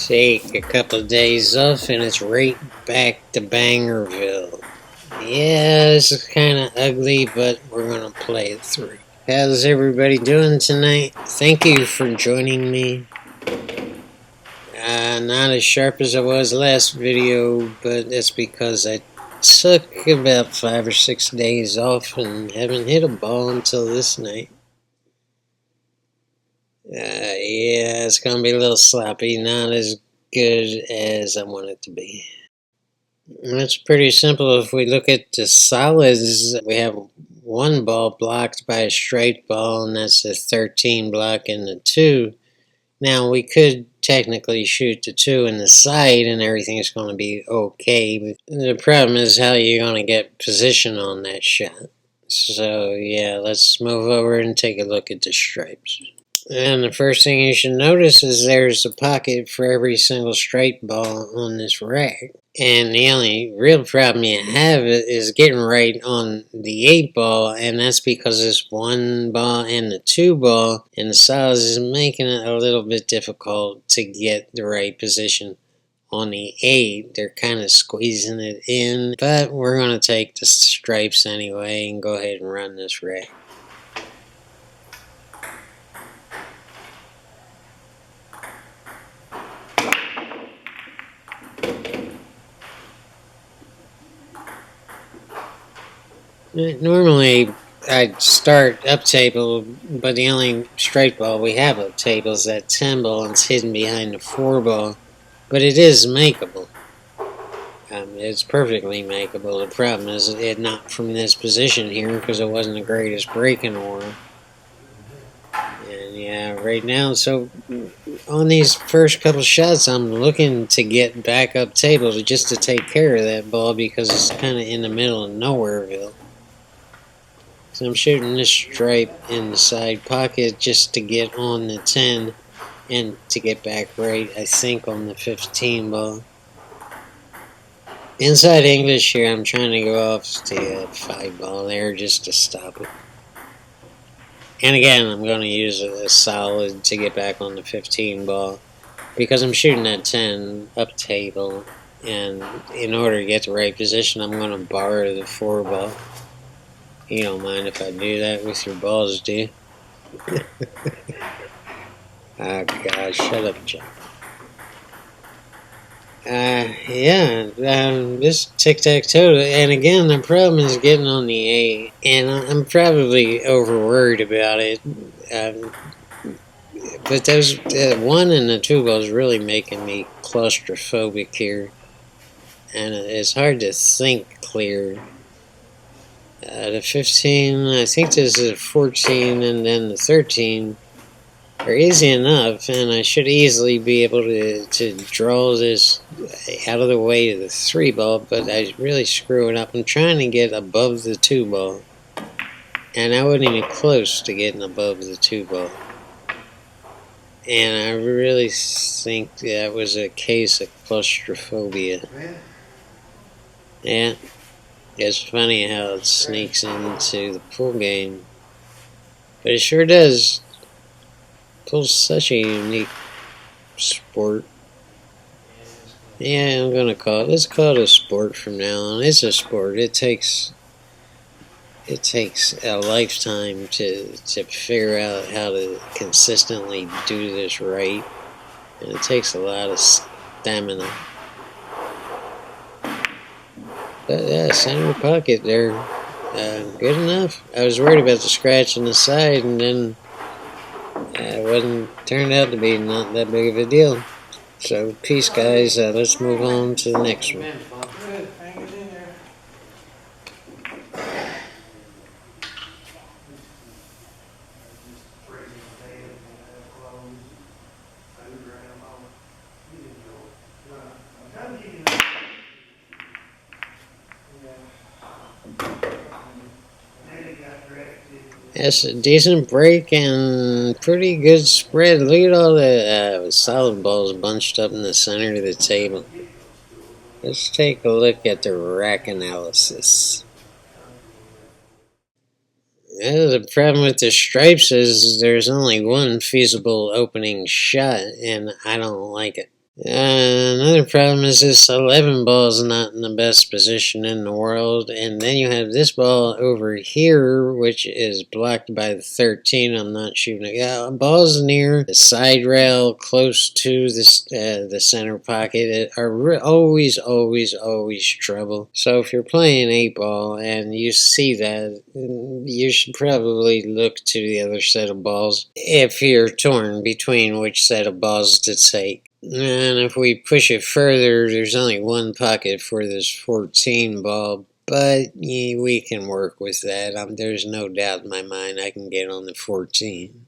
Take a couple of days off and it's right back to Bangerville. Yeah, this is kind of ugly, but we're going to play it through. How's everybody doing tonight? Thank you for joining me. Not as sharp as I was last video, but that's because I took about 5 or 6 days off and haven't hit a ball until this night. Yeah, it's going to be a little sloppy, not as good as I want it to be. It's pretty simple. If we look at the solids, we have one ball blocked by a straight ball, and that's a 13 block in the 2. Now, we could technically shoot the 2 in the side, and everything's going to be okay. But the problem is how you're going to get position on that shot. So, yeah, let's move over and take a look at the stripes. And the first thing you should notice is there's a pocket for every single straight ball on this rack. And the only real problem you have is getting right on the 8 ball, and that's because this 1 ball and the 2 ball and the solids is making it a little bit difficult to get the right position on the 8. They're kind of squeezing it in, but we're going to take the stripes anyway and go ahead and run this rack. Normally, I'd start up table, but the only straight ball we have up table is that 10 ball, and it's hidden behind the 4 ball. But it is makeable. It's perfectly makeable. The problem is it not from this position here because it wasn't the greatest break in the world. And yeah, right now, so on these first couple shots, I'm looking to get back up table just to take care of that ball because it's kind of in the middle of nowhereville. So I'm shooting this stripe in the side pocket just to get on the 10 and to get back right, I think, on the 15 ball. Inside English here, I'm trying to go off the 5 ball there just to stop it. And again, I'm going to use a solid to get back on the 15 ball because I'm shooting that 10 up table. And in order to get the right position, I'm going to borrow the 4 ball. You don't mind if I do that with your balls, do you? Oh, God, shut up, John. This tic-tac-toe, and again, the problem is getting on the 8, and I'm probably over-worried about it. But those 1 and the 2 balls really making me claustrophobic here, and it's hard to think clear. The 15, I think this is 14, and then the 13 are easy enough, and I should easily be able to draw this out of the way of the 3 ball, but I really screw it up. I'm trying to get above the 2 ball, and I wasn't even close to getting above the 2 ball. And I really think that was a case of claustrophobia. Yeah. It's funny how it sneaks into the pool game. But it sure does. Pool's such a unique sport. Yeah, I'm gonna call it. Let's call it a sport from now on. It's a sport. It takes a lifetime to figure out how to consistently do this right. And it takes a lot of stamina. But yeah, center pocket there, good enough. I was worried about the scratch on the side, and then it turned out to be not that big of a deal. So peace, guys. Let's move on to the next one. That's a decent break and pretty good spread. Look at all the solid balls bunched up in the center of the table. Let's take a look at the rack analysis. The problem with the stripes is there's only one feasible opening shot, and I don't like it. Another problem is this 11 ball is not in the best position in the world, and then you have this ball over here, which is blocked by the 13. I'm not shooting it. Yeah, balls near the side rail, close to the center pocket, are always, always, always trouble. So if you're playing 8 ball and you see that, you should probably look to the other set of balls if you're torn between which set of balls to take. And if we push it further, there's only one pocket for this 14 ball, but we can work with that. There's no doubt in my mind I can get on the 14.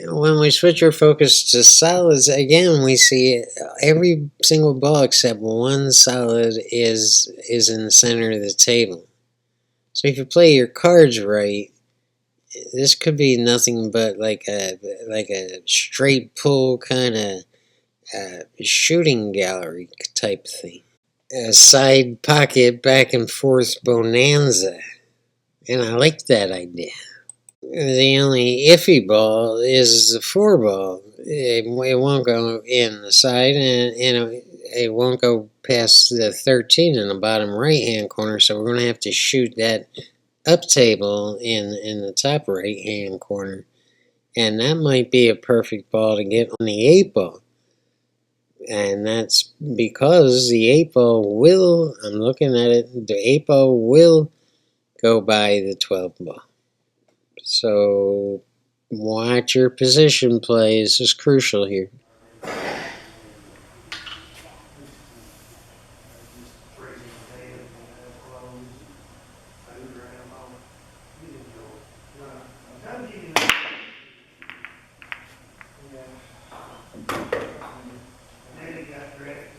When we switch our focus to solids, again, we see every single ball except one solid is in the center of the table. So if you play your cards right, this could be nothing but like a straight pull kind of shooting gallery type thing. A side pocket back and forth bonanza. And I like that idea. The only iffy ball is the 4 ball. It won't go in the side, and it won't go past the 13 in the bottom right hand corner, so we're going to have to shoot that up table in the top right hand corner. And that might be a perfect ball to get on the 8 ball. And that's because the 8 ball will, I'm looking at it, the 8 ball will go by the 12 ball. So watch your position play. This is crucial here.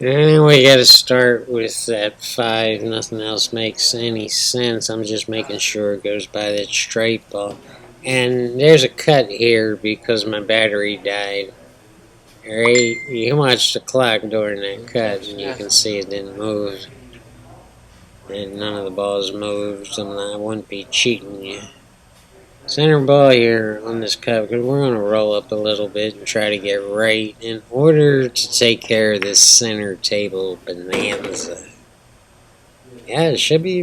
And we got to start with that 5. Nothing else makes any sense. I'm just making sure it goes by that straight ball. And there's a cut here because my battery died. Alright, you can watch the clock during that cut and you can see it didn't move. And none of the balls moved, and I wouldn't be cheating you. Center ball here on this cut, because we're going to roll up a little bit and try to get right in order to take care of this center table bonanza. Yeah, it should be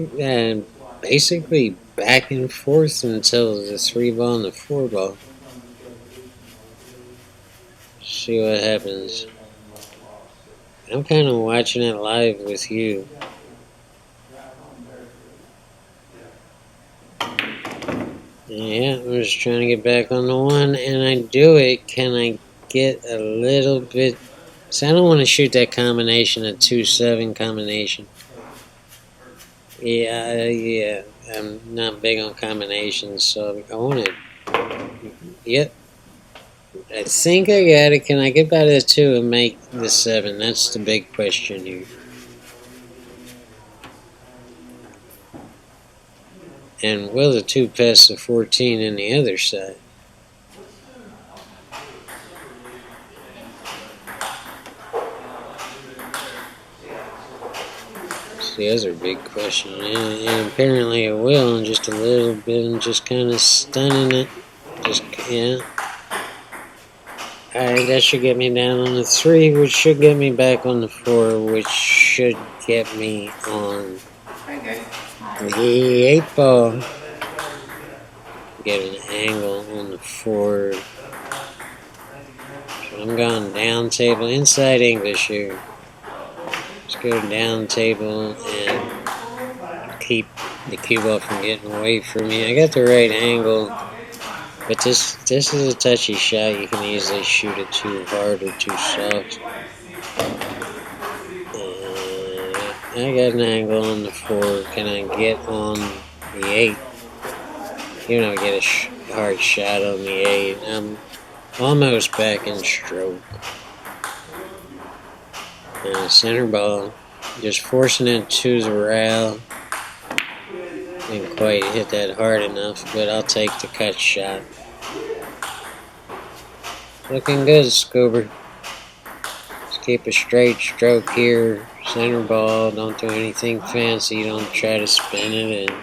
basically back and forth until the 3 ball and the 4 ball. See what happens. I'm kind of watching it live with you. Yeah, I'm just trying to get back on the 1, and I do it. Can I get a little bit? See, I don't want to shoot that combination, a 2-7 combination. Yeah, I'm not big on combinations, so I want to. Yep. I think I got it. Can I get by the 2 and make the 7? That's the big question here. And will the 2 pass the 14 in the other side? That's the other big question. And apparently it will in just a little bit. I'm just kind of stunning it. Yeah. Alright, that should get me down on the 3, which should get me back on the 4, which should get me on the 8 ball. Get an angle on the 4. So I'm going down table, inside English here. Let's go down table and keep the cue ball from getting away from me. I got the right angle, but this is a touchy shot. You can easily shoot it too hard or too soft. I got an angle on the 4. Can I get on the 8? You know, get a hard shot on the 8. I'm almost back in stroke. Center ball, just forcing it to the rail. Didn't quite hit that hard enough, but I'll take the cut shot. Looking good, Scuba. Let's keep a straight stroke here. Center ball, don't do anything fancy. Don't try to spin it in.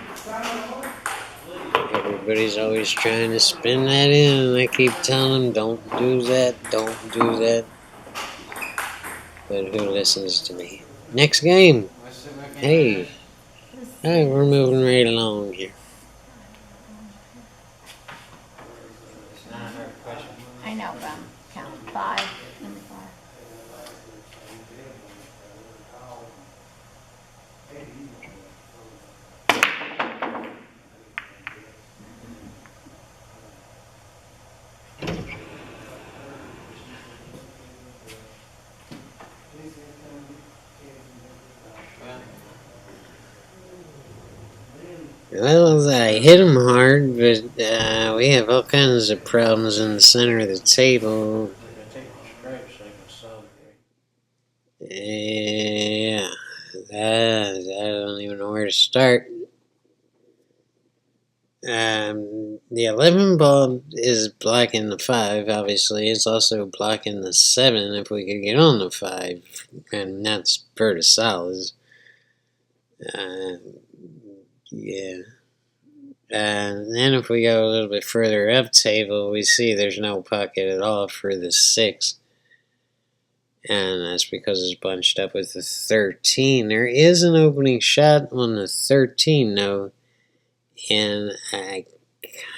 Everybody's always trying to spin that in, and I keep telling them, don't do that, don't do that. but who listens to me? Next game. Hey, hey, we're moving right along here. I know, but I'm counting 5 and 5. Well, I hit him hard, but we have all kinds of problems in the center of the table. Yeah, I don't even know where to start. The 11 ball is blocking the 5, obviously. It's also blocking the 7 if we could get on the 5, and that's per solids. Yeah. And then if we go a little bit further up table, we see there's no pocket at all for the 6. And that's because it's bunched up with the 13. There is an opening shot on the 13, though, and I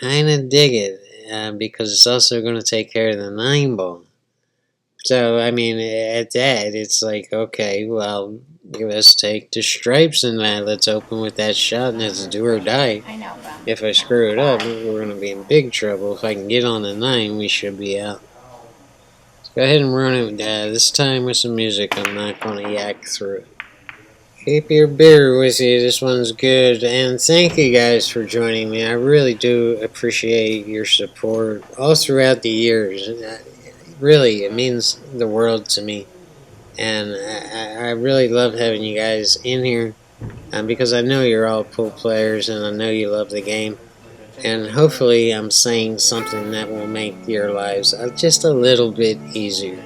kind of dig it because it's also going to take care of the 9 ball. So, I mean, at that, it's like, okay, well, let's take the stripes in that. Let's open with that shot, and it's do or die. I know, but If I screw it up, we're going to be in big trouble. If I can get on the 9, we should be out. Let's go ahead and run it this time with some music. I'm not going to yak through it. Keep your beer with you. This one's good. And thank you guys for joining me. I really do appreciate your support all throughout the years. Really, it means the world to me. And I really love having you guys in here because I know you're all pool players and I know you love the game. And hopefully I'm saying something that will make your lives just a little bit easier.